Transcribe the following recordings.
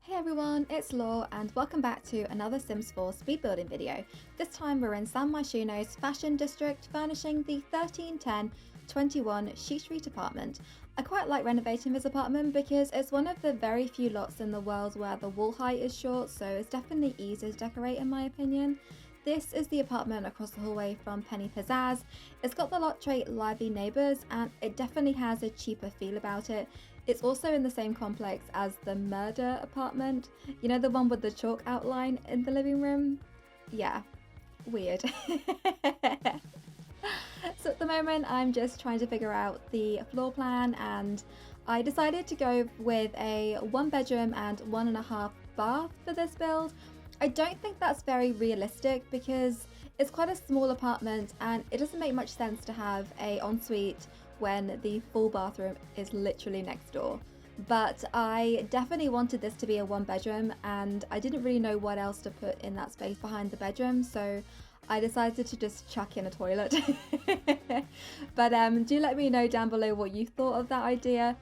Hey everyone, it's Law and welcome back to another Sims 4 speed building video. This time we're in San Myshuno's fashion district, furnishing the 131021 Sheet Street apartment. I quite like renovating this apartment because it's one of the very few lots in the world where the wall height is short, so it's definitely easy to decorate in my opinion. This is the apartment across the hallway from Penny Pizzazz. It's got the lot trait lively neighbours and it definitely has a cheaper feel about it. It's also in the same complex as the murder apartment. You know, the one with the chalk outline in the living room? Yeah, weird. So at the moment I'm just trying to figure out the floor plan, and I decided to go with a 1 bedroom and 1.5 bath for this build. I don't think that's very realistic because it's quite a small apartment and it doesn't make much sense to have a ensuite when the full bathroom is literally next door. But I definitely wanted this to be a 1 bedroom and I didn't really know what else to put in that space behind the bedroom, so I decided to just chuck in a toilet. But do let me know down below what you thought of that idea.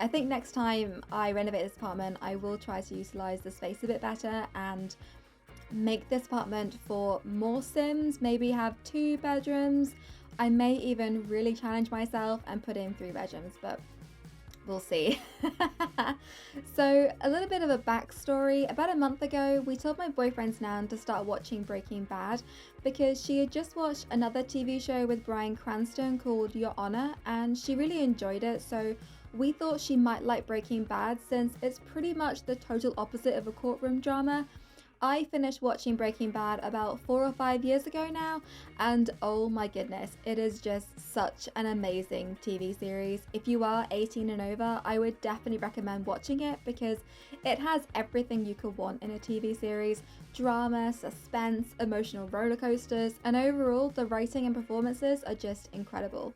I think next time I renovate this apartment I will try to utilize the space a bit better and make this apartment for more Sims, maybe have 2 bedrooms. I may even really challenge myself and put in 3 bedrooms, but we'll see. So a little bit of a backstory. About a month ago, we told my boyfriend's nan to start watching Breaking Bad because she had just watched another TV show with Bryan Cranston called Your Honor and she really enjoyed it, so we thought she might like Breaking Bad since it's pretty much the total opposite of a courtroom drama. I finished watching Breaking Bad about 4 or 5 years ago now, and oh my goodness, it is just such an amazing TV series. If you are 18 and over, I would definitely recommend watching it because it has everything you could want in a TV series: drama, suspense, emotional roller coasters, and overall the writing and performances are just incredible.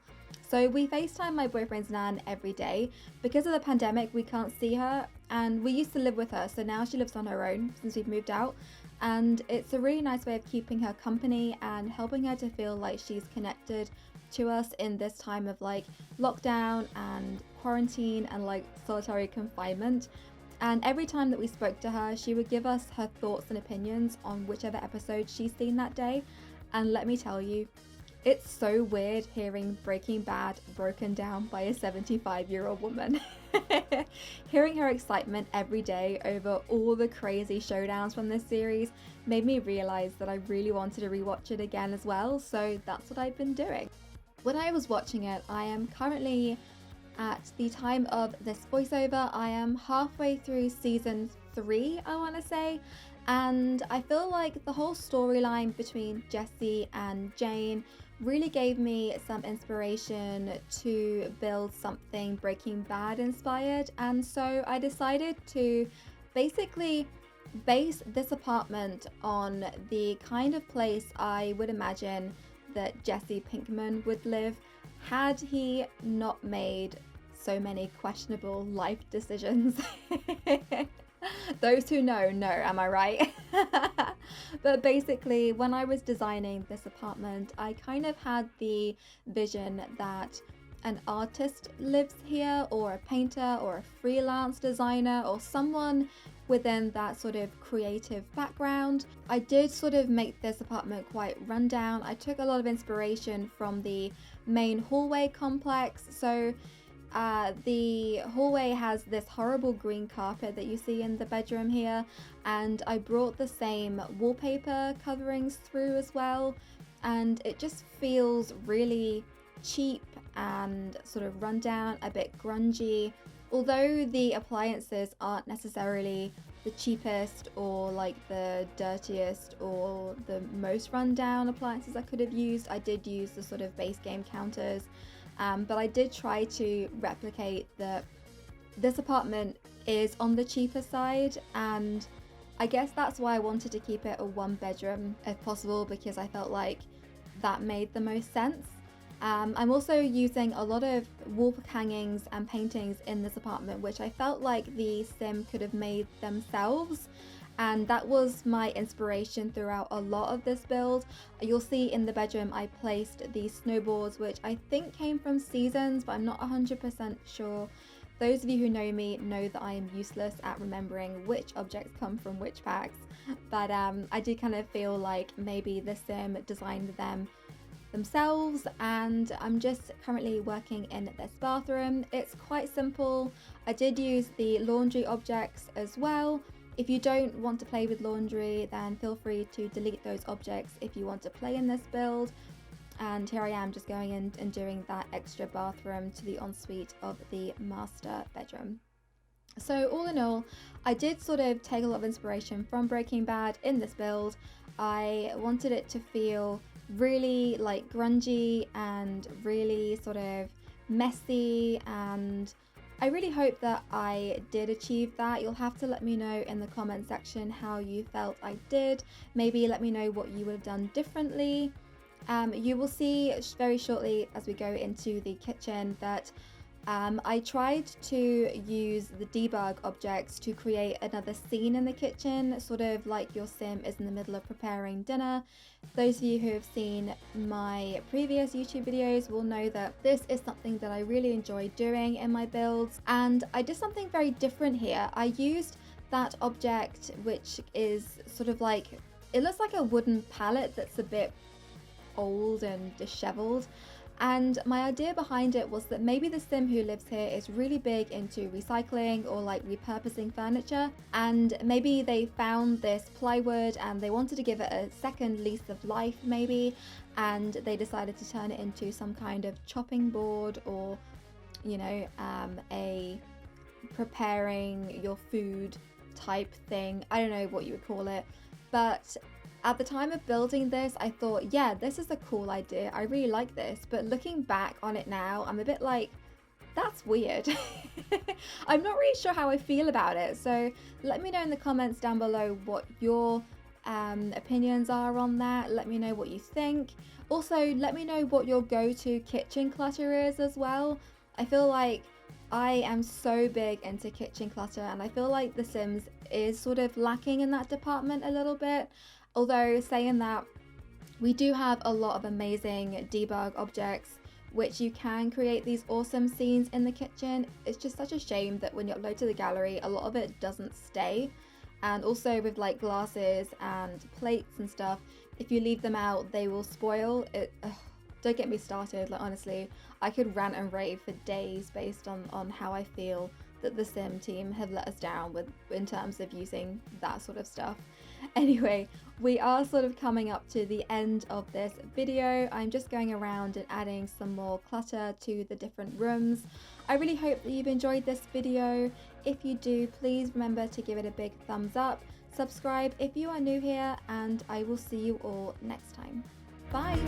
So we FaceTime my boyfriend's nan every day. Because of the pandemic, we can't see her, and we used to live with her, so now she lives on her own since we've moved out. And it's a really nice way of keeping her company and helping her to feel like she's connected to us in this time of like lockdown and quarantine and like solitary confinement. And every time that we spoke to her, she would give us her thoughts and opinions on whichever episode she's seen that day. And let me tell you, it's so weird hearing Breaking Bad broken down by a 75-year-old woman. Hearing her excitement every day over all the crazy showdowns from this series made me realize that I really wanted to rewatch it again as well, so that's what I've been doing. When I was watching it, I am currently, at the time of this voiceover, I am halfway through season 3, I want to say. And I feel like the whole storyline between Jesse and Jane really gave me some inspiration to build something Breaking Bad inspired, and so I decided to basically base this apartment on the kind of place I would imagine that Jesse Pinkman would live had he not made so many questionable life decisions. Those who know, am I right? But basically, when I was designing this apartment, I kind of had the vision that an artist lives here, or a painter, or a freelance designer, or someone within that sort of creative background. I did sort of make this apartment quite rundown. I took a lot of inspiration from the main hallway complex. So the hallway has this horrible green carpet that you see in the bedroom here, and I brought the same wallpaper coverings through as well, and it just feels really cheap and sort of run down, a bit grungy. Although the appliances aren't necessarily the cheapest or like the dirtiest or the most rundown appliances I could have used, I did use the sort of base game counters. But I did try to replicate that this apartment is on the cheaper side, and I guess that's why I wanted to keep it a 1 bedroom if possible, because I felt like that made the most sense. I'm also using a lot of wall hangings and paintings in this apartment, which I felt like the sim could have made themselves. And that was my inspiration throughout a lot of this build. You'll see in the bedroom I placed these snowboards, which I think came from Seasons, but I'm not 100% sure. Those of you who know me know that I am useless at remembering which objects come from which packs, but I do kind of feel like maybe the sim designed them themselves, and I'm just currently working in this bathroom. It's quite simple. I did use the laundry objects as well. If you don't want to play with laundry, then feel free to delete those objects if you want to play in this build. And here I am just going in and doing that extra bathroom to the ensuite of the master bedroom. So all in all, I did sort of take a lot of inspiration from Breaking Bad in this build. I wanted it to feel really like grungy and really sort of messy, and I really hope that I did achieve that. You'll have to let me know in the comment section how you felt I did. Maybe let me know what you would have done differently. You will see very shortly as we go into the kitchen that I tried to use the debug objects to create another scene in the kitchen, sort of like your sim is in the middle of preparing dinner. Those of you who have seen my previous YouTube videos will know that this is something that I really enjoy doing in my builds, and I did something very different here. I used that object, which is sort of like, it looks like a wooden pallet that's a bit old and disheveled. And my idea behind it was that maybe the sim who lives here is really big into recycling or like repurposing furniture, and maybe they found this plywood and they wanted to give it a second lease of life maybe, and they decided to turn it into some kind of chopping board, or you know, a preparing your food type thing. I don't know what you would call it, but at the time of building this, I thought, yeah, this is a cool idea. I really like this. But looking back on it now, I'm a bit like, that's weird. I'm not really sure how I feel about it. So let me know in the comments down below what your opinions are on that. Let me know what you think. Also, let me know what your go-to kitchen clutter is as well. I feel like I am so big into kitchen clutter, and I feel like The Sims is sort of lacking in that department a little bit. Although saying that, we do have a lot of amazing debug objects which you can create these awesome scenes in the kitchen. It's just such a shame that when you upload to the gallery, a lot of it doesn't stay. And also with like glasses and plates and stuff, if you leave them out, they will spoil. Don't get me started, like honestly, I could rant and rave for days based on how I feel that the Sim team have let us down with in terms of using that sort of stuff. Anyway, we are sort of coming up to the end of this video. I'm just going around and adding some more clutter to the different rooms. I really hope that you've enjoyed this video. If you do, please remember to give it a big thumbs up, subscribe if you are new here, and I will see you all next time. Bye!